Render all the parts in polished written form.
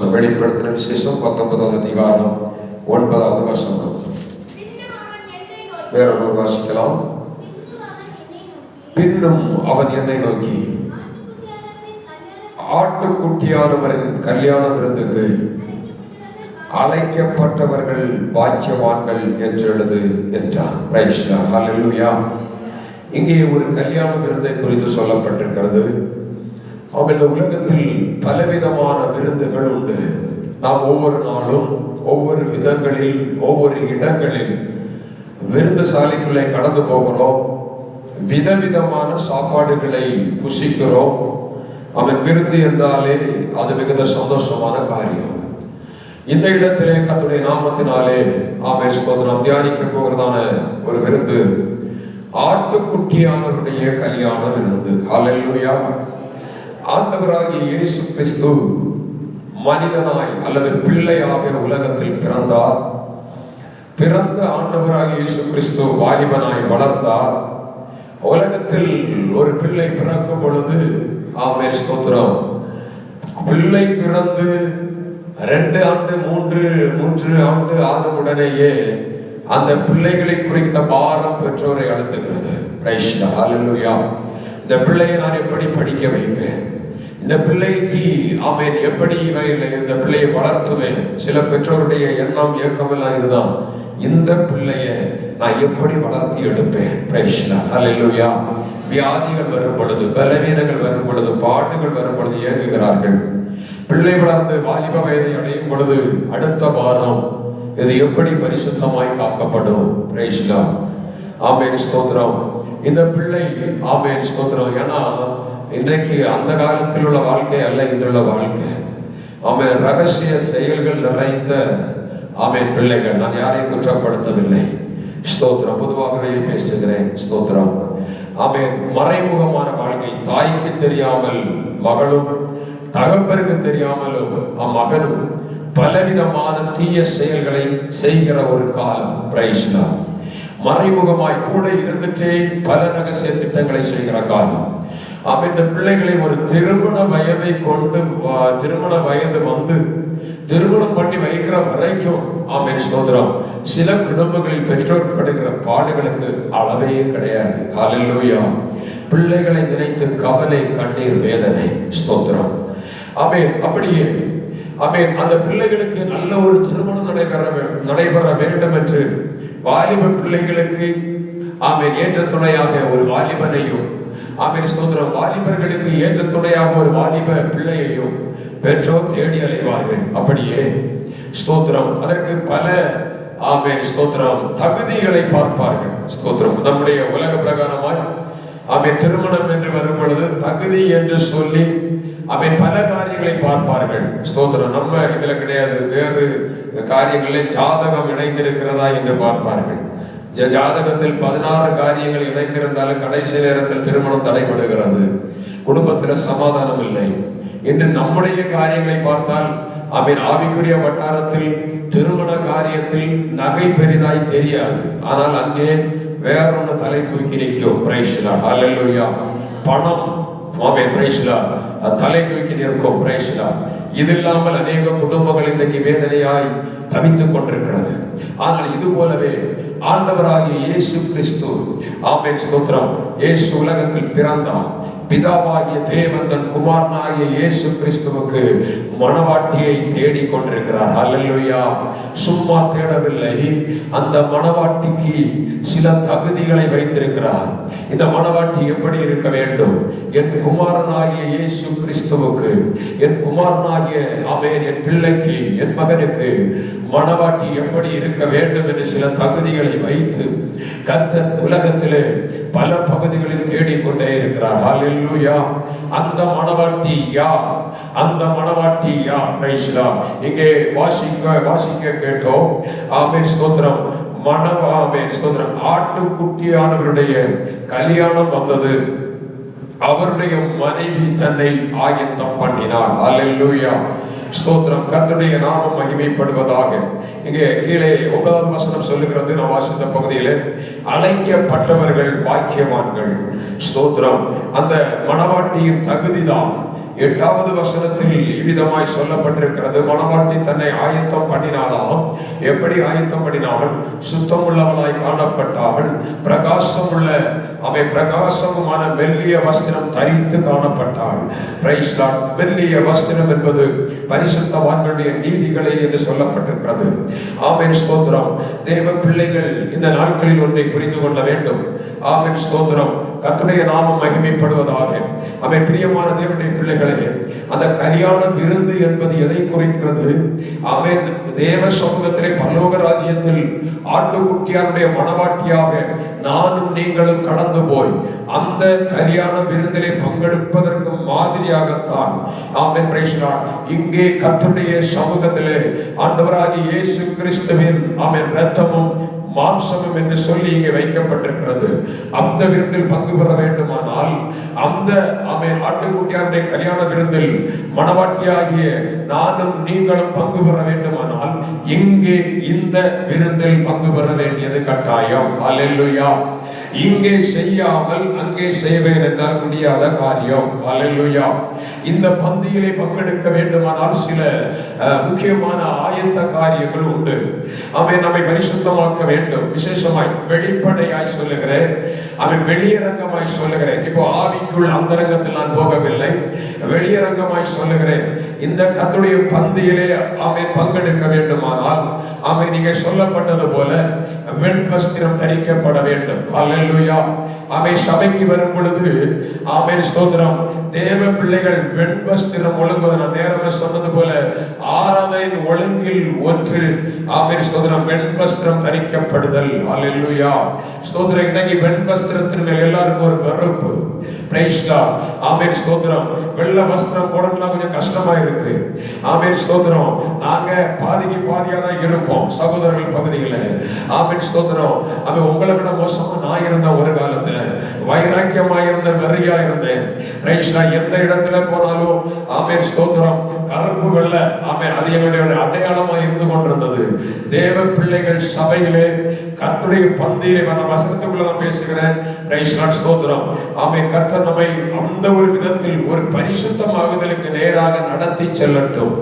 வசனம். வெளிப்படுத்தின விசேஷம் 19வது அதிகாரம் 9வது வசனம். வேறொரு வாசிக்கலாம். பின்னும் அவன் என்னை நோக்கி, ஆட்டுக்குட்டியானவரின் கல்யாண விருந்துக்கு அழைக்கப்பட்டவர்கள் பாக்கியவான்கள் என்று எழுது என்றார். Praise the Lord. ஹல்லேலூயா. இங்கே ஒரு கல்யாண விருந்தை குறித்து சொல்லப்பட்டிருக்கிறது. இந்த உலகத்தில் பலவிதமான விருந்துகள் உண்டு. நாம் ஒவ்வொரு நாளும் ஒவ்வொரு விதங்களில் ஒவ்வொரு இடங்களில் விருந்து சாலைக்குள்ளே கடந்து போகிறோம். விதவிதமான சாப்பாடுகளை புசிக்கிறோம். அவன் விருந்து என்றாலே அது மிகுந்த சந்தோஷமான காரியம். இந்த இடத்திலே கர்த்தருடைய நாமத்தினாலே ஆமென் ஸ்தோத்திரம் தியானிக்க போகிறதான ஒரு விருந்து ஆட்டுக்குட்டியானவருடைய கல்யாண விருந்து. ஹல்லேலூயா. ஆண்டவராகிய இயேசு கிறிஸ்து மனிதனாய் அல்லது பிள்ளையாக உலகத்தில் பிறந்தார். பிறந்த ஆண்டவராகிய இயேசு கிறிஸ்து வாலிபனாய் வளர்ந்தார். உலகத்தில் ஒரு பிள்ளை பிறக்கும் பொழுது ஆமென் ஸ்தோத்திரம் பிள்ளை பிறந்து 2 ஆண்டு 3 ஆண்டு ஆனவுடனேயே அந்த பிள்ளைகளை குறித்த பாரம் பெற்றோரை அழுத்துகிறது. Price the Lord. ஹல்லேலூயா. இந்த பிள்ளையை நான் எப்படி படிக்க வைப்பேன், இந்த பிள்ளைக்கு ஆமென் எப்படி இந்த பிள்ளையை வளர்த்துவேன். சில பெற்றோருடைய எண்ணம் ஏக்கமெல்லாம் இதுதான், இந்த பிள்ளையை நான் எப்படி வளர்த்தி எடுப்பேன். Praise the Lord. ஹல்லேலூயா. வியாதிகள் வரும் பொழுது, பலவீனங்கள் வரும் பொழுது, பாடுகள் வரும் பொழுது ஏங்குகிறார்கள். பிள்ளை வளர்ந்து வாலிப வயதை அடையும் பொழுது அடுத்த வாரம் இது எப்படி பரிசுத்தமாய் காக்கப்படும். Price the Lord. ஆமென் ஸ்தோத்திரம். இந்த பிள்ளை ஆமென் ஸ்தோத்திரம். ஏன்னா இன்றைக்கு அந்த காலத்தில் உள்ள வாழ்க்கை அல்ல இன்றுள்ள வாழ்க்கை. ஆமென் ரகசிய செயல்கள் நிறைந்த ஆமென் பிள்ளைகள். நான் யாரையும் குற்றப்படுத்தவில்லை. ஸ்தோத்திரம். பொதுவாகவே பேசுகிறேன். ஸ்தோத்திரம். ஆமென் மறைமுகமான வாழ்க்கை. தாய்க்கு தெரியாமல் மகளும், தகப்பனுக்கு தெரியாமலும் அம்மகனும் பலவிதமான தீய செயல்களை செய்கிற ஒரு காலம். Price the Lord. மறைமுகமாய் கூட இருந்துட்டே பல ரகசிய திட்டங்களை செய்கிற காலம். இந்த பிள்ளைகளை ஒரு திருமண வயதை கொண்டு திருமண வயது வந்து திருமணம் பண்ணி வைக்கிற வரைக்கும் ஆமென் ஸ்தோத்திரம் சில குடும்பங்களில் பெற்றோர் படுகிற பாடுகளுக்கு அளவே கிடையாது. ஹல்லேலூயா. பிள்ளைகளை நினைத்து கவலை, கண்ணீர், வேதனை. ஸ்தோத்திரம். ஆமென். அப்படியே ஆமென் அந்த பிள்ளைகளுக்கு நல்ல ஒரு திருமணம் நடைபெற வேண்டும் என்று வாலிப பிள்ளைகளுக்கு ஆமென் ஏற்ற துணையாக ஒரு வாலிபனையும், ஆமென் ஸ்தோத்திரம் வாலிபர்களுக்கு ஏற்ற துணையாக ஒரு வாலிப பிள்ளையையும் பெற்றோர் தேடி அலைவார்கள். அப்படியே ஸ்தோத்திரம் அதற்கு பல ஆமென் ஸ்தோத்திரம் தகுதிகளை பார்ப்பார்கள். ஸ்தோத்திரம். நம்முடைய உலக பிரகாரமாய் ஆமென் திருமணம் என்று வரும் பொழுது தகுதி என்று சொல்லி ஆமென் பல காரியங்களை பார்ப்பார்கள். ஸ்தோத்திரம். நம்ம இதுல கிடையாது. வேறு காரியங்களில் ஜாதகம் இணைந்திருக்கிறதா என்று பார்ப்பார்கள். ஜாதகத்தில் 16 காரியங்கள் இணைந்திருந்தாலும் கடைசி நேரத்தில் திருமணம் தடைபடுகிறது. குடும்பத்தில் சமாதானம் இல்லை. இன்று நம்முடைய காரியங்களை பார்த்தால் ஆமென் ஆவிக்குரிய வட்டாரத்தில் திருமண காரியத்தில் நகை பெரிதாய் தெரியாது. ஆனால் அங்கே வேறொன்று தலை தூக்கி நிற்கும். Praise the Lord. ஹல்லேலூயா. பணம் ஆமென் பிரைஸ் தி லார்ட் தலை தூக்கி நிற்கும். Praise the Lord. இது இல்லாமல் அநேக குடும்பங்கள் இன்றைக்கு வேதனையாய் தவித்துக் கொண்டிருக்கிறது. ஆனால் இது போலவே ஆண்டவராகிய இயேசு கிறிஸ்து ஆமென் ஸ்தோத்திரம் இயேசு உலகத்தில் பிறந்தார். பிதாவாகிய தேவன் தன் குமாரனாகிய இயேசு கிறிஸ்துவுக்கு மணவாட்டியை தேடிக் கொண்டிருக்கிறார். ஹல்லேலூயா. சும்மா தேடவில்லை. அந்த மணவாட்டிக்கு சில தகுதிகளை வைத்திருக்கிறார். இந்த மணவாட்டி எப்படி இருக்க வேண்டும்? என் குமாரனாகிய இயேசு கிறிஸ்துவுக்கு, என் குமாரனாகிய ஆமென் என் பிள்ளைக்கு, என் மகனுக்கு மணவாட்டி எப்படி இருக்க வேண்டும் என்று சில தகுதிகளை வைத்து கர்த்தர் உலகத்திலே பல பகுதிகளில் தேடிக்கொண்டே இருக்கிறார். ஹல்லேலூயா. அந்த மணவாட்டி யார்? அந்த மணவாட்டி யார்? Price the Lord. இங்கே வாசிக்க கேட்டோம். ஆமென் ஸ்தோத்திரம். ஆமென் ஸ்தோத்திரம் ஆட்டுக்குட்டியானவருடைய கல்யாணம் வந்தது. அவருடைய மனைவி தன்னை ஆயத்தம் பண்ணினாள். ஹல்லேலூயா. ஸ்தோத்திரம். கர்த்தருடைய நாமம் மகிமைப்படுவதாக. இங்கே கீழே 9வது வசனம் சொல்லுகிறது. நான் வாசித்த பகுதியிலே அழைக்கப்பட்டவர்கள் பாக்கியவான்கள். ஸ்தோத்திரம். அந்த மணவாட்டியின் தகுதிதான் 8வது வசனத்தில் இவ்விதமாய் சொல்லப்பட்டிருக்கிறது, மணவாட்டி தன்னை ஆயத்தம் பண்ணினாலாம். எப்படி ஆயத்தம் பண்ணினாள்? சுத்தம் உள்ளவளாய் காணப்பட்டாள். பிரகாசமுமான மெல்லிய வஸ்திரம் தரித்து காணப்பட்டாள். Price Lord. மெல்லிய வஸ்திரம் என்பது பரிசுத்தவான்களுடைய நீதிகளை என்று சொல்லப்பட்டிருக்கிறது. ஆமென், ஸ்தோத்திரம். தேவ பிள்ளைகள் இந்த நாட்களில் ஒன்றை புரிந்து கொள்ள வேண்டும். ஆமென், ஸ்தோத்திரம். கர்த்தருடைய நாமம் மகிமைப்படுவதாக. ஆமென். பிரியமான தேவனுடைய பிள்ளைகளே, அந்த கல்யாண விருந்து என்பது எதை குறிக்கிறது? ஆமென். தேவ சமூகத்திலே பரலோக ராஜ்யத்தில் ஆட்டுக்குட்டியாருடைய மணவாட்டியாக நானும் நீங்களும் கடந்து போய் அந்த கல்யாண விருந்திலே பங்கெடுப்பதற்கு மாதிரியாகத்தான் ஆமென் பிரைஸ் லார்ட் இங்கே கர்த்தருடைய சமூகத்திலே ஆண்டவராகிய இயேசு கிறிஸ்துவின் ஆமென் இரத்தமும் மாம்சமும் என்று சொல்லி இங்கே வைக்கப்பட்டிருக்கிறது. அந்த விருந்தில் பங்கு பெற வேண்டுமானால், அந்த ஆட்டுக்குட்டியாருடைய கல்யாண விருந்தில் மணவாட்டியாகிய நானும் நீங்களும் பங்கு பெற வேண்டுமானால் இங்கே இந்த விருந்தில் பங்கு பெற வேண்டியது கட்டாயம். அல்லேலூயா. இங்கே செய்யாமல் அங்கே செய்வேன் என்றால் முடியாத காரியம். அல்லேலூயா. இந்த பந்தியிலே பங்கெடுக்க வேண்டுமானால் சில முக்கியமான ஆயத்த காரியங்கள் உண்டு. அவன் நம்மை பரிசுத்தமாக்க வேண்டும். விசேஷமாய் வெளிப்படையாய் சொல்லுகிறேன், அவன் வெளியரங்கமாய் சொல்லுகிறேன். இப்போ ஆவிக்குள் அந்தரங்கத்தில் நான் போகவில்லை, வெளியரங்கமாய் சொல்லுகிறேன். இந்த கர்த்தருடைய பந்தியிலே அவன் பங்கெடுக்க வேண்டுமானால் அவன் நீங்க சொல்லப்பட்டது போல வெண் வஸ்திரம் தரிக்கப்பட வேண்டும். அல்லேலூயா. அவன் சபைக்கு வரும் பொழுது ஆமென் ஸ்தோத்திரம், தேவ பிள்ளைகள் வெண் வஸ்திரம் ஒழுங்குவது நான் நேரமே சொன்னது போல ஆராதனையின் ஒழுங்கில் ஒன்று ஆமென் ஸ்தோத்திரம் வெண் வஸ்திரம் தரிக்கப்படுதல். அல்லேலூயா. ஸ்தோத்திரம். இன்னைக்கு வெண் வஸ்திரத்தின் மேல் எல்லாருக்கும் ஒரு வெறுப்பு. Price Lord. ஆமென் ஸ்தோத்திரம். வெள்ளை வஸ்திரம் போடணும்னா கொஞ்சம் கஷ்டமா இருக்கு. ஆமென் ஸ்தோத்திரம். நாங்க பாதிக்கு பாதியா தான் இருப்போம் சகோதரர்கள் பகுதியில். ஆமென் ஸ்தோத்திரம். அவன் உங்களை விட மோசமா நான் இருந்த ஒரு காலத்துல வைராக்கியமா இருந்த வெறியா இருந்தேன். Praise Lord. எந்த இடத்துல போனாலும் ஆமென் ஸ்தோத்திரம் கருப்பு வெள்ளை ஆமென் அது என்னுடைய அடையாளமா இருந்து கொண்டிருந்தது. தேவ பிள்ளைகள் சபையிலே கர்த்தருடைய பந்தியிலே நான் வசனத்துக்குள்ள நான் பேசுகிறேன். Praise Lord. ஸ்தோத்திரம். ஆமென். கர்த்தர் நம்மை அந்த ஒரு விதத்தில் ஒரு பரிசுத்தமாகுதலுக்கு நேராக நடத்தி செல்லட்டும்.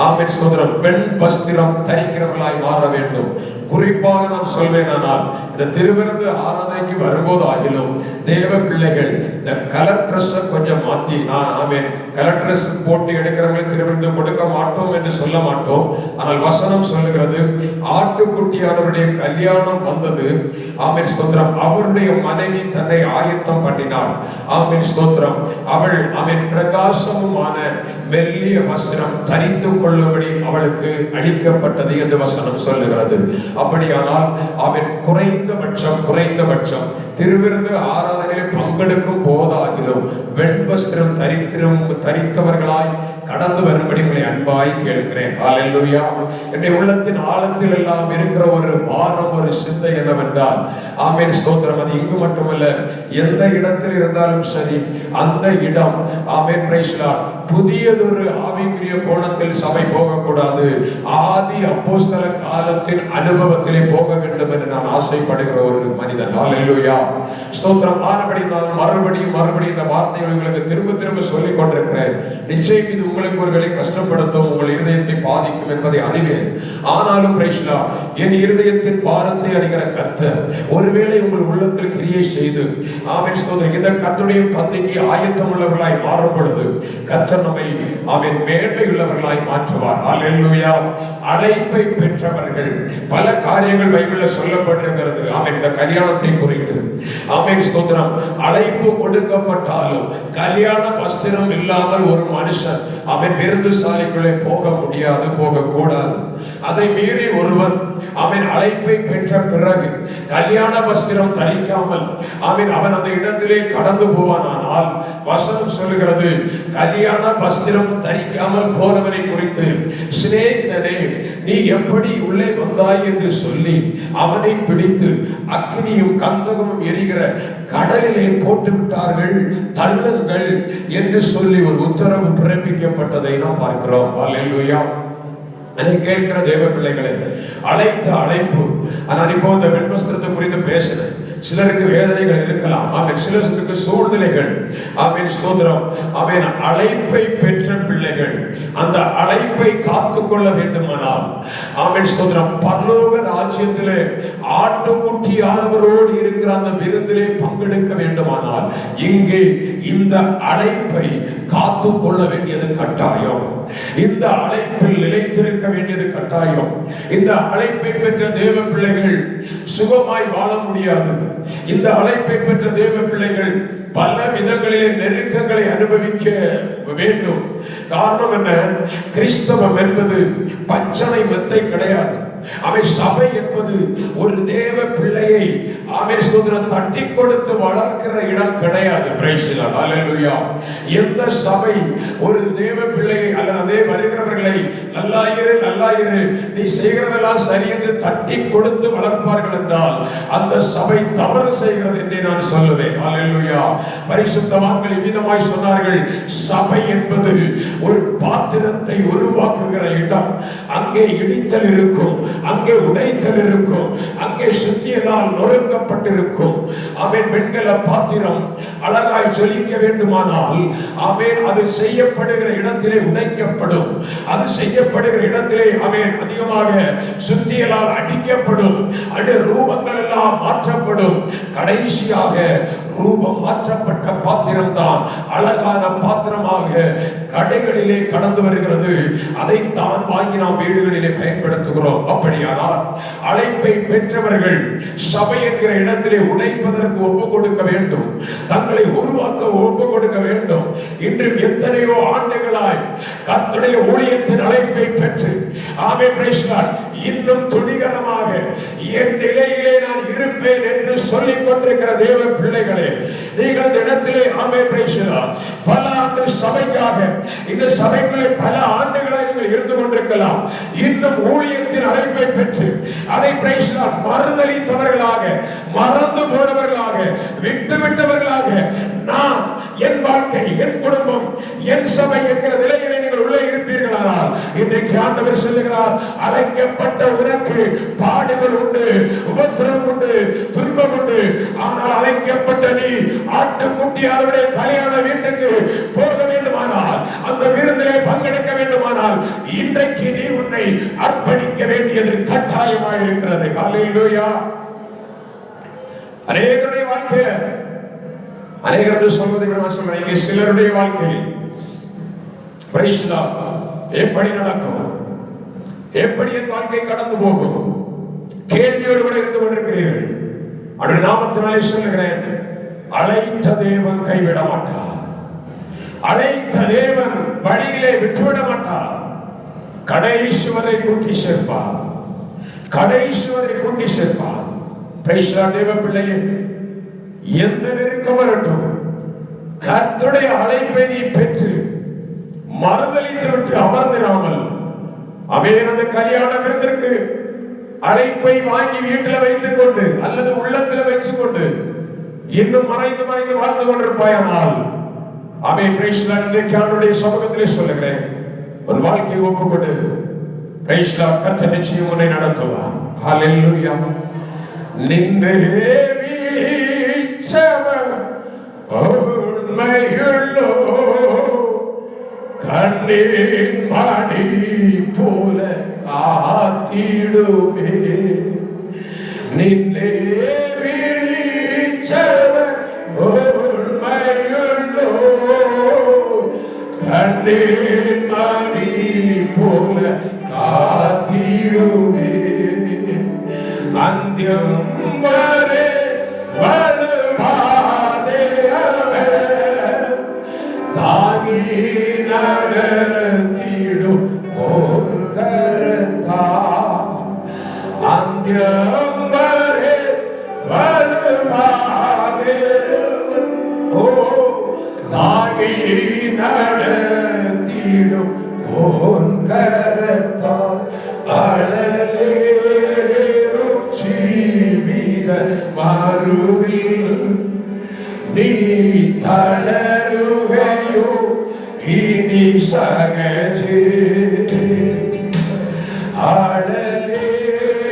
ஆமென் ஸ்தோத்திரம். பெண் வஸ்திரம் தரிக்கிறவர்களாய் மாற வேண்டும். குறிப்பாக நான் சொல்வேனால் இந்த திருவிருந்து ஆராதனைக்கு வரும்போது ஆகிலும் தேவ பிள்ளைகள் இந்த கலர் ட்ரெஸ் கொஞ்சம் மாற்றி ஆமென் கலர் ட்ரெஸ் போட்டு எடுக்கிறவங்களுக்கு திருவிருந்து கொடுக்க மாட்டோம் என்று சொல்ல மாட்டோம். ஆனால் வசனம் சொல்லுகிறது, ஆட்டுக்குட்டியானவருடைய கல்யாணம் வந்தது. ஆமென் ஸ்தோத்திரம். அவருடைய மனைவி தன்னை ஆயத்தம் பண்ணினாள். ஆமென் ஸ்தோத்திரம். அவள் ஆமென் பிரகாசமுமான மெல்லிய வஸ்திரம் தரித்து கொள்ளும்படி அவளுக்கு அளிக்கப்பட்டது என்று வசனம் சொல்லுகிறது. அப்படியானால் அவன் குறைந்தபட்சம் திருவிருந்து ஆராதனையில் பங்கெடுக்கும் போதாகிலும் வெண் வஸ்திரம் தரித்தவர்களாய் கடந்து வரும்படி உங்களை அன்பாய் கேட்கிறேன். அல்லேலூயா. என்னுடைய உள்ளத்தின் ஆழத்தில் எல்லாம் இருக்கிற ஒரு பாரம், ஒரு சிந்தை என்னவென்றால் ஆமென் ஸ்தோத்திரம், அது இங்கு மட்டுமல்ல எந்த இடத்தில் இருந்தாலும் சரி அந்த இடம் ஆமென் பிரைஸ் லார்ட் புதியதொரு ஆவிக்குரிய கோணத்தில் சபை போகக்கூடாது. ஆதி அப்போஸ்தல காலத்தின் அனுபவத்திலே போக வேண்டும் என்று நான் ஆசைப்படுகிற ஒரு மனிதன். அல்லேலூயா. ஸ்தோத்திரம். ஆனபடி நான் மறுபடியும் இந்த வார்த்தைகளை உங்களுக்கு திரும்ப சொல்லிக் கொண்டிருக்கிறேன். நிச்சயம் இது உங்களுக்கு ஒருவேளை கஷ்டப்படுத்தும், உங்கள் இருதயத்தை பாதிக்கும் என்பதை அறிவேன். ஆனாலும் பிரைஸ் லார்ட் என் இருதயத்தின் பாரத்தை அறிகிற கர்த்தர் ஒருவேளை உங்கள் உள்ளத்தில் கிரியை செய்து ஆமென் ஸ்தோத்திரம் இந்த கர்த்தருடைய பந்திக்கு ஆயத்தம் உள்ளவர்களாய் மாறும் பொழுது கர்த்தர் நம்மை ஆமென் மேன்மை உள்ளவர்களாய் மாற்றுவார். அல்லேலூயா. அழைப்பை பெற்றவர்கள் பல காரியங்கள் பைபிளில் சொல்லப்பட்டிருக்கிறது. ஆமென் இந்த கல்யாணத்தை குறித்து ஆமென் ஸ்தோத்திரம். அழைப்பு கொடுக்கப்பட்டாலும் கல்யாண வஸ்திரம் இல்லாமல் ஒரு மனுஷன் அவன் விருந்து சாலைக்குள்ளே போக முடியாது, போகக்கூடாது. அதை மீறி ஒருவன் அவன் அழைப்பை பெற்ற பிறகு கல்யாண வஸ்திரம் தரிக்காமல் அவன் அந்த இடத்திலே கடந்து போவானால் வசனம் சொல்லுகிறது, கல்யாண வஸ்திரம் தரிக்காமல் போனவனை குறித்து சிநேகிதனே நீ எப்படி உள்ளே வந்தாய் என்று சொல்லி அவனை பிடித்து அக்கினியும் கந்தகமும் எரிகிற கடலிலே போட்டு விட்டார்கள், தள்ளுங்கள் என்று சொல்லி ஒரு உத்தரவு பிறப்பிக்கப்பட்டதை நாம் பார்க்கிறோம். அல்லேலூயா. அதை கேட்கிற தேவ பிள்ளைகளை அழைத்த அழைப்பு. ஆனால் இப்போ இந்த வெண்வஸ்திரத்தை குறித்து பேசுறேன். சிலருக்கு வேதனைகள் இருக்கலாம். ஆமென். சிலருக்கு சூழ்நிலைகள். ஆமென். ஸ்தோத்திரம். ஆமென். அழைப்பை பெற்ற பிள்ளைகள் அந்த அழைப்பை காத்துக்கொள்ள வேண்டுமானால், ஆமென் ஸ்தோத்திரம், பரலோக ராஜ்யத்திலே ஆட்டுக்குட்டியானவரோடு இருக்கிற அந்த விருந்திலே பங்கெடுக்க வேண்டுமானால் இங்கே இந்த அழைப்பை காத்துக்கொள்ள வேண்டியது கட்டாயம். இந்த அழைப்பில் நிலைத்திருக்க வேண்டியது கட்டாயம். இந்த அழைப்பை பெற்ற தேவ பிள்ளைகள் சுகமாய் வாழ முடியாது. இந்த அழைப்பை பெற்ற தேவ பிள்ளைகள் பல விதங்களிலே நெருக்கங்களை அனுபவிக்க வேண்டும். காரணம் என்ன? கிறிஸ்தவம் என்பது பச்சனை மெத்தை கிடையாது. அவை சபை என்பது ஒரு தேவ பிள்ளையை ஆமென் ஸ்தோத்திரம் தட்டி கொடுத்து வளர்க்கிற இடம் கிடையாது. Praise the Lord. ஹல்லேலூயா. எந்த சபை ஒரு தேவ பிள்ளையை அல்லது அதே வருகிறவர்களை நல்லாயிரு நீ செய்கிறதெல்லாம் சரி என்று தட்டி கொடுத்து வளர்ப்பார்கள் என்றால் அந்த சபை தவறு செய்கிறது என்று நான் சொல்லுவேன். ஹல்லேலூயா. பரிசுத்தவான்கள் விதமாய் சொன்னார்கள், சபை என்பது ஒரு பாத்திரத்தை உருவாக்குகிற இடம். அங்கே இடித்தல் இருக்கும், அங்கே உடைத்தல் இருக்கும், அங்கே சுத்தியலால் நொறுக்கப்பட்டிருக்கும். ஆமென். வெண்கல பாத்திரம் அழகாய் ஜொலிக்க வேண்டுமானால் ஆமென் அது செய்யப்படுகிற இடத்திலே உடைக்கப்படும். அது செய்யப்படுகிற இடத்திலே ஆமென் அதிகமாக சுத்தியலால் அடிக்கப்படும். அது ரூபங்கள் எல்லாம் மாற்றப்படும். கடைசியாக ரூபம் மாற்றப்பட்ட பாத்திரம் தான் அழகான பாத்திரமாக கடைகளிலே கடந்து வருகிறது. அதை தான் வாங்கி நாம் வீடுகளிலே பயன்படுத்துகிறோம். அப்படியானால் அழைப்பை பெற்றவர்கள் சபை என்கிற இடத்திலே உழைப்பதற்கு ஒப்பு கொடுக்க வேண்டும். தங்களை உருவாக்க ஒப்பு கொடுக்க வேண்டும். இன்று எத்தனையோ ஆண்டுகளாய் கர்த்தருடைய ஊழியத்தின் அழைப்பை பெற்று ஆமென் பிரைஸ் தி லார்ட் இன்னும் துணிகரமாக என் நிலையிலே நான் இருப்பேன் என்று சொல்லிக் கொண்டிருக்கிற தேவ பிள்ளைகளே, நீங்கள் இந்த இடத்திலே ஆமென் பிரைஸ் தி லார்ட் பல ஆண்டு சபைக்காக இந்த சபைக்குள்ளே பல ஆண்டுகளாக நீங்கள் இருந்து கொண்டிருக்கலாம். இன்னும் ஊழியத்தின் அழைப்பை பெற்று அதை பிரைஸ் தி லார்ட் மறுதலித்தவர்களாக, மறந்து போனவர்களாக, விட்டுவிட்டவர்களாக, நான் என் வாழ்க்கை, என் குடும்பம், என் சபை என்கிற நிலையிலே நீங்கள் உள்ளே இருப்பீர்களானால் இன்றைக்கு ஆண்டவர் சொல்லுகிறார், அழைக்கப்பட்ட உனக்கு பாடுகள் உண்டு, உபத்திரவம் உண்டு, துன்பம் உண்டு. ஆனால் அழைக்கப்பட்ட நீ ஆட்டுக்குட்டியாருடைய கல்யாண வீட்டுக்கு போக வேண்டுமானால், அந்த விருந்திலே பங்கெடுக்க வேண்டுமானால் இன்றைக்கு நீ உன்னை அர்ப்பணிக்க வேண்டியது கட்டாயமாக இருக்கிறது. ஹல்லேலூயா. அநேகருடைய வாழ்க்கையில அநேகர் சொல்வதை விட நான் சொல்றேன், இங்கே சிலருடைய வாழ்க்கையில் பிரைஸ் தி லார்ட் எப்படி நடக்கும், எப்படி என் வாழ்க்கை கடந்து போகும் கேள்வியோடு கூட இருந்து கொண்டிருக்கிறீர்கள். அவருடைய நாமத்தினாலே சொல்லுகிறேன், அழைத்த தேவன் கைவிட மாட்டார். அழைத்த தேவன் வழியிலே விட்டுவிட மாட்டார். கடைசி வரை கூட்டி சேர்ப்பார். கடைசி வரை கூட்டி சேர்ப்பார். Praise the Lord. தேவ பிள்ளையே, எந்த நெருக்கம் வரட்டும், கர்த்தருடைய அழைப்பை நீ பெற்று மறுதலித்து விட்டு அமர்ந்திராமல் அவன் அந்த கல்யாண விருந்திற்கு அழைப்பை வாங்கி வீட்டில் வைத்துக் கொண்டு அல்லது உள்ளத்தில் வைத்துக் கொண்டு இன்னும் மறைந்து மறைந்து வாழ்ந்து கொண்டிருப்பாயானால் அவன் பிரைஸ் தி லார்ட் இன்றைக்கு சமூகத்திலே சொல்லுகிறேன், உன் வாழ்க்கையை ஒப்புக்கொடு. Price the Lord. கர்த்தர் நிச்சயம் உன்னை நடத்துவார். ஹல்லேலூயா. நின்றே உண்மையுள்ளோ கண்ணின் மணி போல காத்திடுமே. நின்னே விழிச்சவன் உண்மையுள்ளோ கண்ணின் மணி போல காத்திடுமே. அந்தியம் வரை தாங்கி நடத்திடும் போர்க்கரத்தா. அந்தியம் வரை வலுவாதே. ஓ தாங்கி நடத்திடும் போர்க்கரத்தா. அழலேறும் ஜீவித மறுவில் நீ தளருகையோ இனி சகஜே. அழலேறும்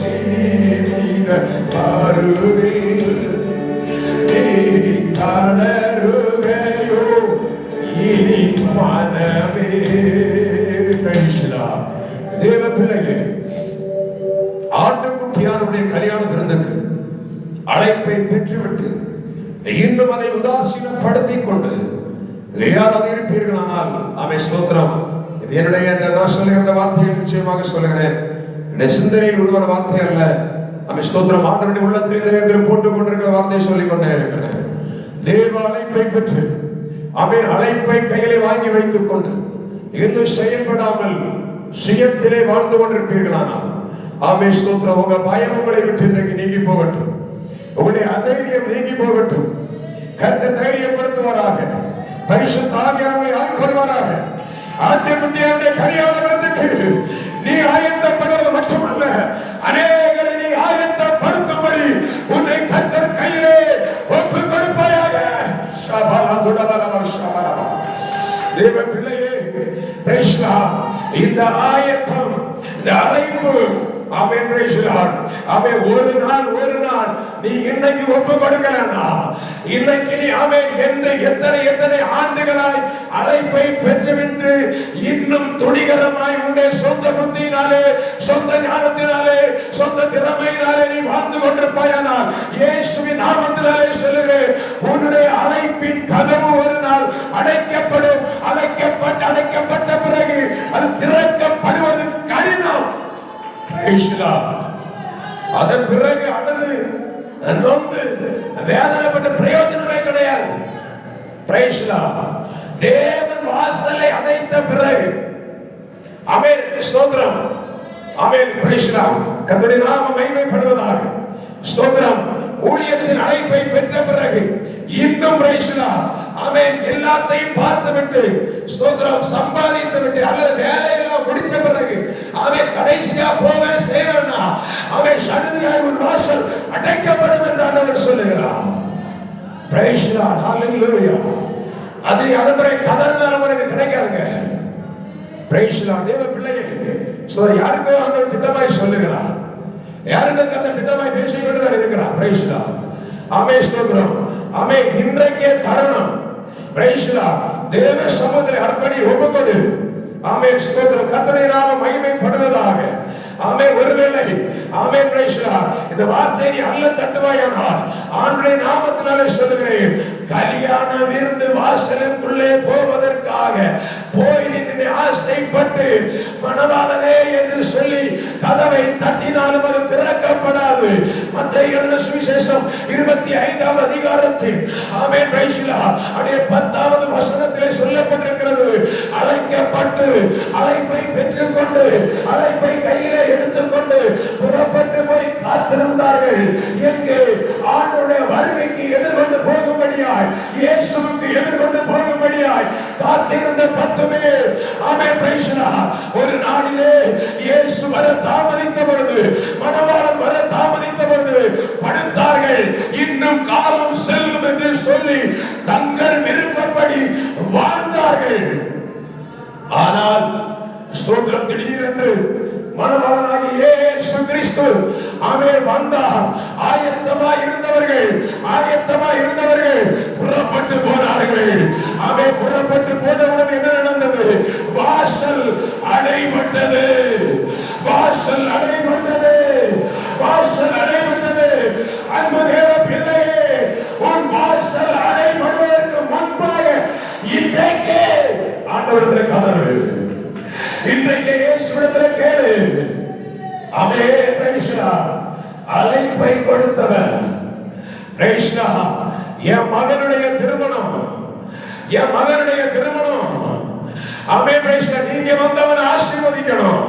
ஜீவித மறுவில் தேவ பிள்ளையே, ஆட்டுக்குட்டியானுடைய கல்யாண விருந்துக்கு அழைப்பை பெற்றுவிட்டு இன்னும் அதை உதாசீனப்படுத்திக் கொண்டு யாராவது இருப்பீர்களானால் அவை ஸ்தோத்திரம். இது என்னுடைய நான் சொல்லுகிற வார்த்தையை நிச்சயமாக சொல்லுகிறேன். என்னுடைய சிந்தனையில் உருவான வார்த்தை அல்ல. அவை ஸ்தோத்திரம். ஆண்டவருடைய உள்ளத்தில் போட்டுக் கொண்டிருக்கிற வார்த்தையை சொல்லிக் கொண்டே இருக்கிறேன். தேவ அழைப்பை பெற்று அவன் அழைப்பை கையிலே வாங்கி வைத்துக் கொண்டு இன்னும் செயல்படாமல் சுயத்திலே வாழ்ந்து கொண்டிருப்பீர்களானால் ஆமே ஸ்தோத்திரம். உங்க பயம் உங்களை விட்டு இன்றைக்கு நீங்கி போகட்டும். உங்களுடைய அதைரியம் நீங்கி போகட்டும். கர்த்தர் தைரியப்படுத்துவாராக. பரிசுத்த ஆவியானவரை ஆட்கொள்வாராக. ஆட்டுக்குட்டியானுடைய கல்யாண விருந்துக்கு நீ ஆயத்தப்படுவது மட்டுமல்ல, அநேகரை நீ ஆயத்தப்படுத்தும்படி உன்னை கர்த்தர் கையிலே ஒப்பு கொடுப்பாயாக. தேவ பிள்ளையே, இந்த ஆயத்தம், இந்த அழைப்பு, ஒரு நாள் நீ இன்னைக்கு ஒப்பு கொடுக்கலனா, இன்னைக்கு நீ என்று எத்தனை ஆண்டுகளாய் அழைப்பை பெற்றுவிட்டு இன்னும் துணிகரமாய் உன்னுடைய சொந்த புத்தியினாலே, சொந்த ஞானத்தினாலே, சொந்த திறமையினாலே நீ வாழ்ந்து கொண்டிருப்பாயானால் இயேசுவின் நாமத்தினாலே சொல்லுகிறேன், உன்னுடைய அழைப்பின் கதவு ஒரு நாள் அடைக்கப்படும். அடைக்கப்பட்ட பிறகு அது திறக்கப்படுவது கடினம். அதன் பிறகு அழுது நொந்து வேதனைப்பட்ட பிரயோஜனமே கிடையாது. தேவன் வாசலை அடைத்த பிறகு ஆமென் ஸ்தோத்திரம். ஆமென் கர்த்தருடைய நாமம் மகிமைப்படுவதாக. ஸ்தோத்திரம். ஊழியத்தின் அழைப்பை பெற்ற பிறகு இன்னும் ஆமென் எல்லாத்தையும் பார்த்துவிட்டு ஸ்தோத்திரம் சம்பாதித்து விட்டு அல்லது வேலையெல்லாம் முடிச்ச பிறகு அவன் கடைசியா போவேன் செய்வேன்னா அவன் சடுதியாய் ஒரு வாசல் அடைக்கப்படும் என்று ஆண்டவர் சொல்லுகிறார். Praise Lord. ஹalleluya. அது அதனுடைய கதறினால் நமக்கு கிடைக்காதுங்க. Praise Lord. தேவ பிள்ளையே, யாருக்கோ ஆண்டவர் திட்டமாய் சொல்லுகிறார், யாருக்கு அந்த திட்டமாய் பேசிக்கொண்டு தான் இருக்கிறார். Price Lord. ஆமென் ஸ்தோத்திரம். ஆமென். இன்றைக்கே தருணம். Praise Lord. தேவ சமூகத்தில் அர்ப்பணி ஒப்புக்கொடு. ஆமென் ஸ்தோத்திரம். கர்த்தருடைய நாமம் மகிமைப்படுவதாக. ஆமென். ஒருவேளை ஆமென் பிரைஸ் லார்ட் இந்த வார்த்தையை நீ அல்ல தட்டுவாயானால் ஆண்டவருடைய நாமத்தினாலே சொல்லுகிறேன், கல்யாண விருந்து வாசலுக்குள்ளே போவதற்காக போய் நின்று ஆசைப்பட்டு மணவாளனே என்று சொல்லி கதவை தட்டினாலும் அது திறக்கப்படாது. மத்தேயு எழுதின சுவிசேஷம் 25வது அதிகாரத்தில் ஆமென் பிரைஸ் லார்ட் அதே 10வது வசனத்திலே சொல்லப்பட்டிருக்கிறது, அழைக்கப்பட்டு அழைப்பை பெற்றுக்கொண்டு அழைப்பை கையிலே எடுத்துக்கொண்டு புறப்பட்டு போய் காத்திருந்தார்கள். எங்கே? ஆண்டவருடைய வருகைக்கு எதிர்கொண்டு போகும்படியாய், இயேசுவுக்கு எதிர்கொண்டு போகும்படியாய் காத்திருந்த 10 பேர். ஆமென் பிரைஸ் லார்ட். ஒரு நாளிலே இயேசு வர தாமதித்த பொழுது, மணவாளன் வர தாமதித்த பொழுது படுத்தார்கள். இன்னும் காலம் செல்லும் என்று சொல்லி தங்கள் விருப்பப்படி வாழ்ந்தார்கள். ஆனால் ஸ்தோத்திரம், திடீரென்று மணவாளனாகிய இயேசு கிறிஸ்து ஆமென் வந்தார். ஆயத்தமாய் இருந்தவர்கள் புறப்பட்டு போனார்கள். ஆமென். புறப்பட்டு போனவுடன் என்ன நடந்தது? வாசல் அடைபட்டது. அன்பு தேவ பிள்ளையே, உன் வாசல் அடைபடுவதற்கு முன்பாக இன்றைக்கே ஆண்டவரிடத்தில் கதறு. இன்றைக்கு இயேசுவிடத்தில் கேளு. ஆமென் பிரைஸ் லார்ட். அழைப்பை கொடுத்தவர் பிரைஸ் லார்ட். என் மகனுடைய திருமணம் ஆமென் பிரைஸ் லார்ட். நீங்க வந்தவனை ஆசீர்வதிக்கணும்,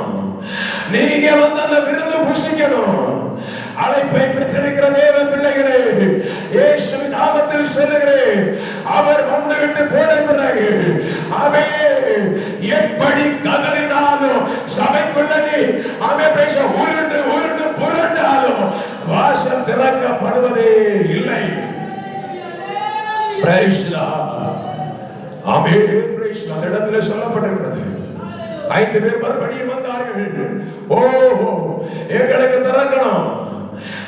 நீங்க வந்து அந்த விருந்து புசிக்கணும். அழைப்பை பெற்றிருக்கிற தேவ பிள்ளைகளே, இயேசுவின் நாமத்தில் சொல்லுகிறேன், அவர் வந்துவிட்டு போன பிறகு ஆமென் எப்படி கதறினாலும் சபைக்குள்ள நீ ஆமென் பேச உருண்டு புரண்டாலும் வாசல் திறக்கப்படுவதே இல்லை. Praise Lord. Amen praise Lord. இடத்திலே சொல்லப்பட்டிருக்கிறது, 5 பேர் மறுபடியும் வந்தார்கள். ஓஹோ, எங்களுக்கு திறக்கணும்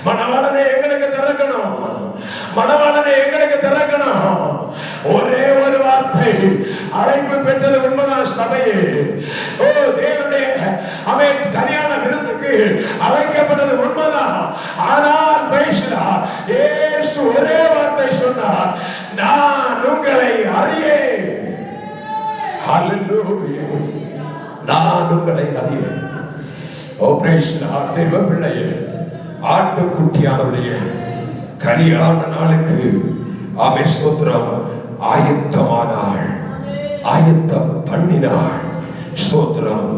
மணவாளனே, எங்களுக்கு திறக்கணும். ஒரே ஒரு வார்த்தை, அழைப்பு பெற்றது உண்மைதான் சபையே. ஓ தேவனுடைய அவன் கல்யாண விருந்துக்கு அழைக்கப்பட்டது உண்மைதான். ஆனால் இயேசு ஒரே வார்த்தை சொன்னார், நான் உங்களை அறியேன். ஹல்லேலூயா, நான் உங்களை அறியேன். ஓ பிரைஸ் லார்ட், தேவ பிள்ளையே, ஆட்டுக்குட்டியானுடைய கல்யாண நாளுக்கு ஆமென் ஸ்தோத்திரம் ஆயத்தமானாள், ஆயத்தம் பண்ணினாள். ஸ்தோத்திரம்.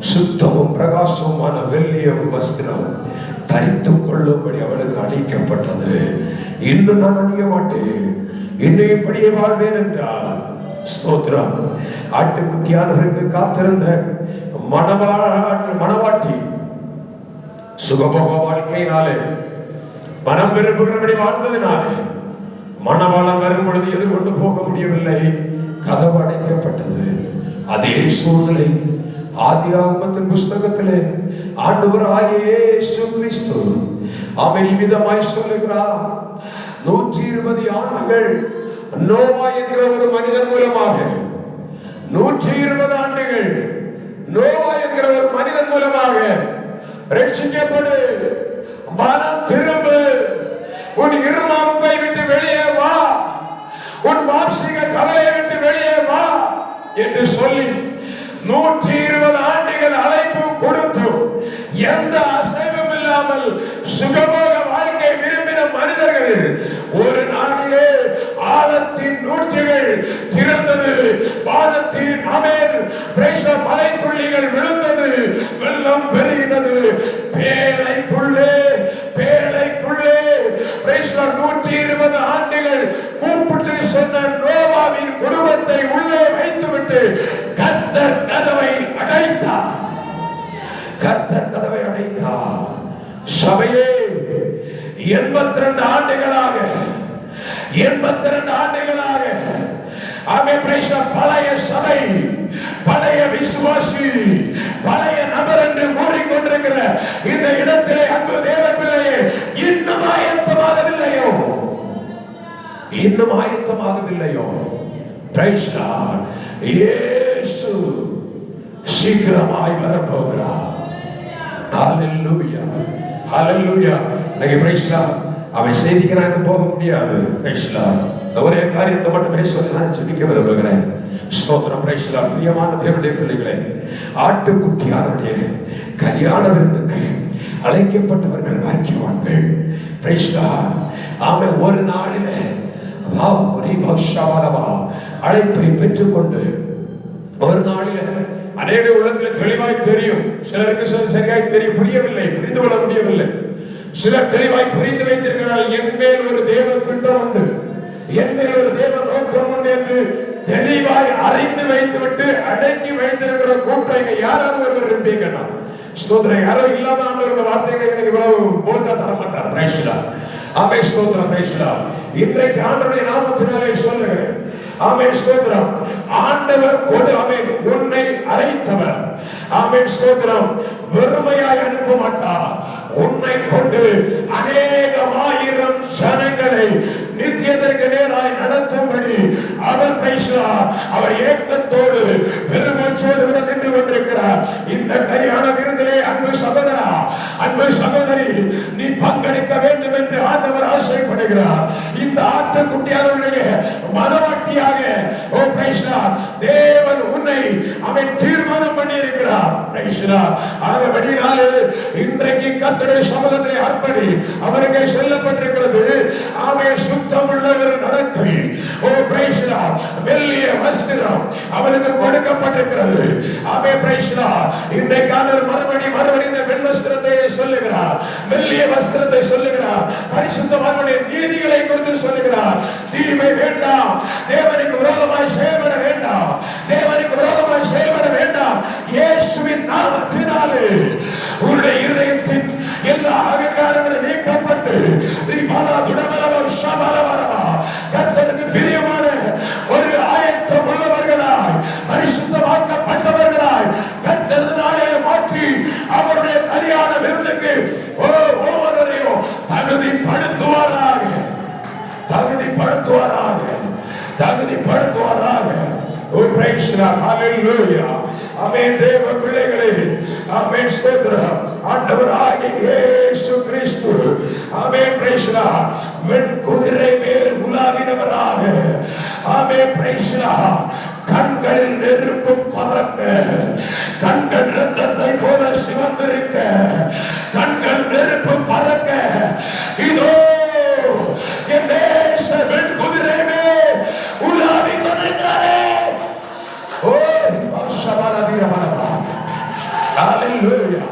சுத்தமும் பிரகாசமான வெள்ளிய வஸ்திரம் தரித்துக் கொள்ளும்படி அவளுக்கு அளிக்கப்பட்டது. இன்னும் நான் அணிய மாட்டேன், இன்னும் இப்படியே வாழ்வேன் என்றால் ஸ்தோத்திரம். ஆட்டுக்குட்டியானவருக்கு காத்திருந்த மணவாட்டி சுகபோக வாழ்க்கையினாலே மனம் விரும்புகிறபடி வாழ்ந்ததினாலே மணவாளம் வரும் பொழுது எதிர்கொண்டு போக முடியவில்லை, கதவு அடைக்கப்பட்டது. அதே சூழ்நிலை ஆதியாகமத்தின் புஸ்தகத்திலே ஆண்டவராகிய இயேசு கிறிஸ்து அவன் விதமாய் சொல்லுகிறார். 120 ஆண்டுகள் நோவா என்கிற ஒரு மனிதன் மூலமாக, 120 ஆண்டுகள் நோவா என்கிற ஒரு மனிதன் மூலமாக ரட்சிக்கப்படு, மனம் திரும்பு, உன் இருமாப்பை விட்டு வெளியே வா, உன் மாம்சீக கவலையை விட்டு வெளியே வா என்று சொல்லி 120 ஆண்டுகள் அழைப்பு கொடுத்து எந்த அசைவும் இல்லாமல் சுகபோக வாழ்க்கை விரும்பின மனிதர்கள் ஒரு நாளிலே ஆழத்தின் நூற்றுகள் திறந்தது, பாதத்தின் மலை துள்ளிகள் விழுந்தது, வெள்ளம் பெருகினது. பேழைக்குள்ளே 120 ஆண்டுகள் கூப்பிட்டு சொன்ன நோவாவின் குடும்பத்தை உள்ளே வைத்துவிட்டு கர்த்தர் கதவை அடைத்தார். கர்த்தர் கதவை அடைத்தார். சபையே 82 ஆண்டுகளாக பழைய சபை, பழைய விசுவாசி, பழைய நபர் என்று கூறிக்கொண்டிருக்கிற இந்த இடத்திலே அன்பு தேவ பிள்ளையே, இன்னும் ஆயத்தமாகவில்லையோ? Price God. இயேசு சீக்கிரமாய் வரப்போகிறார். Hallelujah, hallelujah. Praise God. அவன் செய்திக்கு நான் போக முடியாது. Praise God. ஒரே காரியத்தை மட்டுமே சொல்லி நான் ஜெபிக்க விரும்புகிறேன். ஸ்தோத்திரம். Praise God. பிரியமான தேவனுடைய பிள்ளைகளே, ஆட்டுக்குட்டியாருடைய கல்யாண விருந்துக்கு அழைக்கப்பட்டவர்கள் பாக்கியவான்கள். Praise God. அவன் ஒரு நாளிலே அழைப்பை பெற்றுக்கொண்டு ஒரு நாளில் அநேக உள்ளத்தில் தெளிவாய் தெரியும், சிலருக்கு சரியாய் தெரியும், புரியவில்லை, புரிந்து கொள்ள முடியவில்லை. சிலர் தெளிவாய் புரிந்து வைத்திருக்கிறார், என் மேல் ஒரு தேவ திட்டம் உண்டு, என் மேல் ஒரு தேவ நோக்கம் உண்டு என்று தெளிவாய் அறிந்து வைத்துவிட்டு அடக்கி வைத்திருக்கிற கூட்டம் யாராவது ஒருவர் இருப்பீங்கன்னா ஸ்தோத்திரம். யாரோ இல்லாத ஆண்டவருடைய வார்த்தைகளை எனக்கு இவ்வளவு போட்டா தர மாட்டார். பிரைஸ்லா. ஆமென். ஸ்தோத்திரம். பிரைஸ்லா. இன்றைக்கு ஆண்டவருடைய நாமத்தினாலே சொல்லுகிறேன். ஆமென். ஸ்தோத்திரம். ஆண்டவர் கொடு. ஆமென். உன்னை அழைத்தவர். ஆமென். ஸ்தோத்திரம். வெறுமையாய் அனுப்ப மாட்டார். உன்னை கொண்டு அநேகமாயிரம் ஜனங்களை நித்தியத்திற்கு நேராய் நடத்தும்படி அவர் பேசுகிறார். அவர் ஏக்கத்தோடு பெருமூச்சோடு நின்று கொண்டிருக்கிறார். இந்த கல்யாண விருந்திலே அன்பு சகோதரா, அன்பு சகோதரி, நீ பங்கெடுக்க வேண்டும் என்று ஆண்டவர் ஆசைப்படுகிறார். இந்த ஆட்டுக்குட்டியாருடைய மனவாட்டியாக தேவன் உன்னை அவன் தீர்மானம் பண்ணி இருக்கிறார். ஆகபடினாலே இன்றைக்கு கர்த்தருடைய சமூகத்திலே அர்ப்பணி அவருக்கு சொல்லப்பட்டிருக்கிறது. அவன் சுத்தமுள்ள ஒரு நடத்தை, மெல்லிய வஸ்திரம் அவனுக்கு கொடுக்கப்பட்டிருக்கிறது. இன்றைக்கு மறுபடி இந்த வெண் வஸ்திரத்தை சொல்லுகிறார், மெல்லிய வஸ்திரத்தை சொல்லுகிறார், பரிசுத்தமான நீதிகளை குறித்து சொல்லுகிறார். தீமை வேண்டாம், தேவனுக்கு விரோதமாய் செயல்பட வேண்டாம், தேவனுக்கு விரோதமாய் செயல்பட வேண்டாம். இயேசுவின் நாமத்தினாலே உன்னுடைய இருதயத்தின் எல்லா அகங்காரங்களும் நீக்கப்பட்டு கர்த்தருக்கு பிரியமான ஒரு ஆயத்தம் உள்ளவர்களாய் பரிசுத்தமாக்கப்பட்டவர்களாய் கர்த்தரினாலே மாற்றி அவருடைய கல்யாண விருந்துக்கு ஒவ்வொருவரையும் தகுதிப்படுத்துவாராக, தகுதிப்படுத்துவாராக, தகுதிப்படுத்துவாராக. ஹல்லேலூயா. ஆமென். தேவ பிள்ளைகளே, ஆமென். ஆமென். ஸ்தோத்திரம். ஆண்டவராகிய இயேசு கிறிஸ்து ஆமென். Praise the Lord. வெண்குதிரை மேல் உலாவினவராக ஆமென். Praise the Lord. கண்களில் நெருப்பு பறக்க, கண்கள் ரத்தத்தை போல சிவந்திருக்க, கண்கள் நெருப்பு பறக்க, இதோ என் தேச வெண்குதிரை மேல் உலாவி கொண்டிருக்கிறாரே. ஓ ஹalleluya.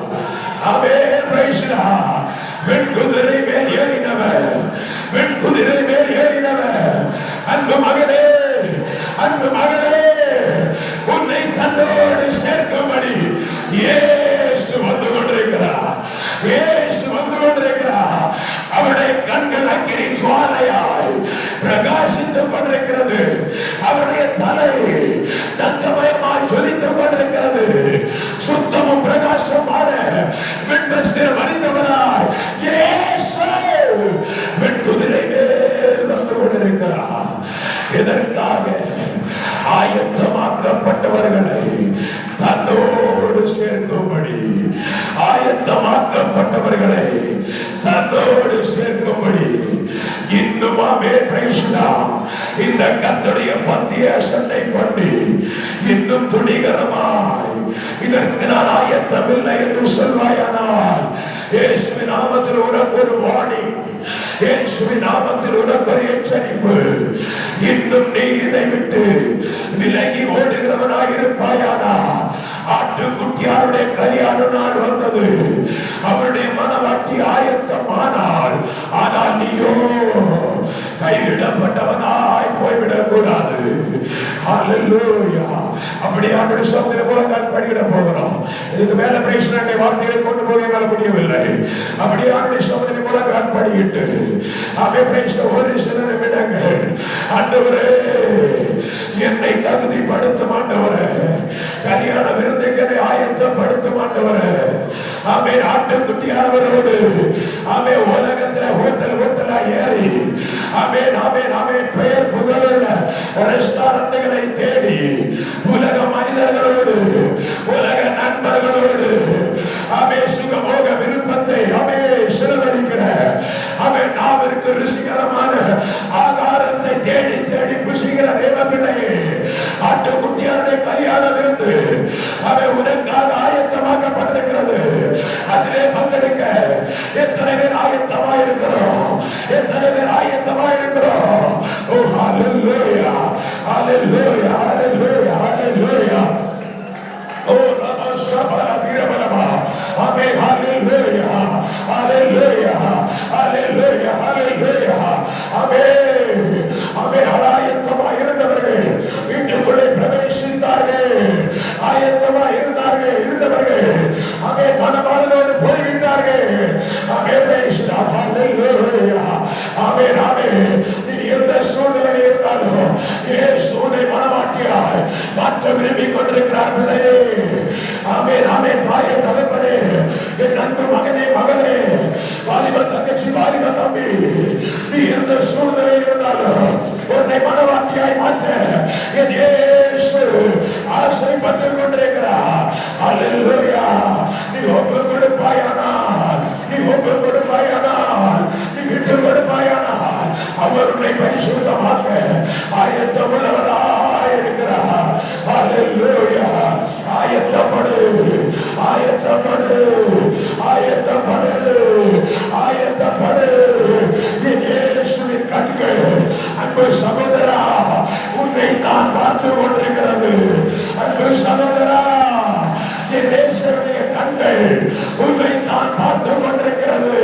ஆமென். Praise the Lord. வெண்குதிரை மேல் ஏறினவர், வெண்குதிரை மேல் ஏறினவர். அன்பு மகனே, அன்பு மகளே, உன்னை தன்னோடு சேர்க்கும்படி இயேசு வந்து கொண்டிருக்கிறார். இயேசு வந்து கொண்டிருக்கிறார். அவருடைய கண்கள் அக்கினி ஜுவாலையாய் பிரகாசித்துக் கொண்டிருக்கிறது. அவருடைய தலை தங்கமயமாய் ஜொலித்துக் கொண்டிருக்கிறது. சுத்தமும் பிரகாசமான வெண்வஸ்திரம் அணிந்தவராய் இயேசு வெண்குதிரை மேல் வந்து கொண்டிருக்கிறார். இதற்காக ஆயத்தமாக்கப்பட்டவர்களை தன்னோடு சேர்க்கும்படி, ஆயத்தமாக்கப்பட்டவர்களை தன்னோடு சேர்க்கும்படி இன்னுமாமே இந்த கர்த்தருடைய பந்திய சண்டை பண்ணி இன்னும் துணிகரமாய் இதற்கு நான் ஆயத்தமில்லை என்று சொல்வாயானால், இயேசுவின் நாமத்தில் உனக்கு ஒரு வார்னிங், இயேசுவின் நாமத்தில் உனக்கு ஒரு எச்சரிப்பு. இன்னும் நீ இதை விட்டு விலகி ஓடுகிறவனாக இருப்பாயானால், ஆட்டுக்குட்டியாருடைய கல்யாண நாள் வந்தது, அவருடைய மனவாட்டி ஆயத்தமானால், ஆனால் நீயோ கைவிடப்பட்டவனாய் போய்விடக் கூடாது. ஹalleluya. அப்படியான சோதனை போல நான் படிக்கிட போகிறோம். இதுக்கு மேல பிரேஷனே வார்த்தைகளை கொண்டு போக என்னால் முடியவில்லை. அப்படியான சோதனை போல நான் படிக்கிட்டு அவை பிரேஷ ஒரு சில நிமிடங்கள் ஆண்டவரே என்னை தகுதிப்படுத்தும் ஆண்டவரே, கல்யாண விருந்துகளை ஆயத்தப்படுத்தும் ஆண்டவரே. ஆமென். ஆட்டுக்குட்டியாரோடு ஆமென் உலகத்தில் ஹோட்டலா ஏறி ஆமென் ஆமென் ஆமென் பெயர் புகழுள்ள ரெஸ்டாரண்ட்களை தேடி உலக மனிதர்களோடு உலக நண்பர்களோடு ஆமென் சுகமோக விருப்பத்தை ஆமென் சிறவடிக்கிற ஆமென் நாவிற்கு ருசிகரமான ஆகாரத்தை தேடி தேடி புசிக்கிற தேவ பிள்ளையே, ஆட்டுக்குட்டியாருடைய கல்யாணம் இருந்து அவை உனக்காக ஆயத்தமாக்கப்பட்டிருக்கிறது. அதிலே பங்கெடுக்க எத்தனை பேர் ஆயத்தமாக இருக்கிறோம்? எத்தனை பேர் ஆயத்தமாக இருக்கிறோம்? ஓ ஹalleluya, ஹalleluya, ஹalleluya, ஹalleluya. ஓ ரபா ஷபரா வீரபலமா. ஆமென். ஹalleluya, ஹalleluya, ஹalleluya, ஹalleluya. ஆமென். ஆமென். ஆயத்தமாக இருந்தவர்கள் வீட்டுக்குள்ளே பிரவேசித்தார்கள். ஆயத்தமாக இருந்தவர்கள் ஆமென் மனமானதோடு போய்விட்டார்கள். ஆமென். ஹalleluya. ஆமென். ஆமென். நீ எந்த சூழ்நிலையில் இருந்தாலும் இயேசுவை மனமாட்டியாய் மாற்ற விரும்பிக் கொண்டிருக்கிறார் பிள்ளையே. ஆமென். ஆமென். தாயே தகப்பனே, என் அன்பு மகனே மகளே, வாலிப தங்கச்சி வாலிப தம்பி, நீ எந்த சூழ்நிலையில் இருந்தாலும் உன்னை மனவாட்டியாய் மாற்ற என் இயேசு ஆசைப்பட்டுக் கொண்டிருக்கிறார். ஹalleluya. நீ ஒப்பு கொடுப்பாயானால், நீ ஒப்பு கொடுப்பாயானால், நீ விட்டு கொடுப்பாயானால் அவர் உன்னை பரிசுத்தமாக்க ஆயத்தமுள்ளவராய் இருக்கிறார். ஹalleluya. ஆயத்தப்படு, ஆயத்தப்படு, ஆயத்தப்படு, ஆயத்தப்படு. இயேசுவின் கண்கள் அன்பு சகோதரா உன்னை தான் பார்த்து கொண்டிருக்கிறது. அன்பு சகோதரா, என் நேசருடைய கண்கள் உன்னை தான் பார்த்து கொண்டிருக்கிறது.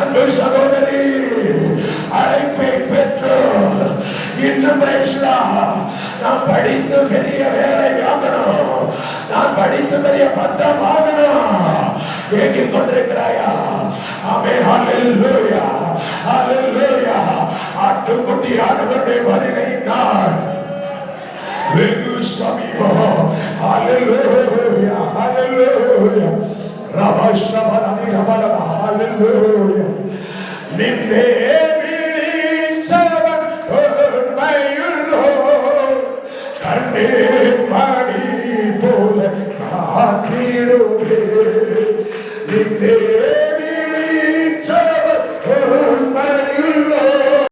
அன்பு சகோதரி, அழைப்பை பெற்று இன்னும் நான் படித்து பெரிய வேலை வாங்கணும், நான் படித்து பெரிய பட்டம் வாங்கணும் ஏங்கிக் கொண்டிருக்கிறாயா? ஆமென். ஹalleluya, ஹalleluya. ஆட்டுக்குட்டியானவருடைய வருகை நாள் வெகு சமீபம். ஹalleluya, ஹalleluya. ரபஷபனி ரபலப. ஹalleluya. நின்னே விழிச்சவன் உண்மையுள்ளோ, கண்ணே மணி போல காத்திடுவே. நின்றே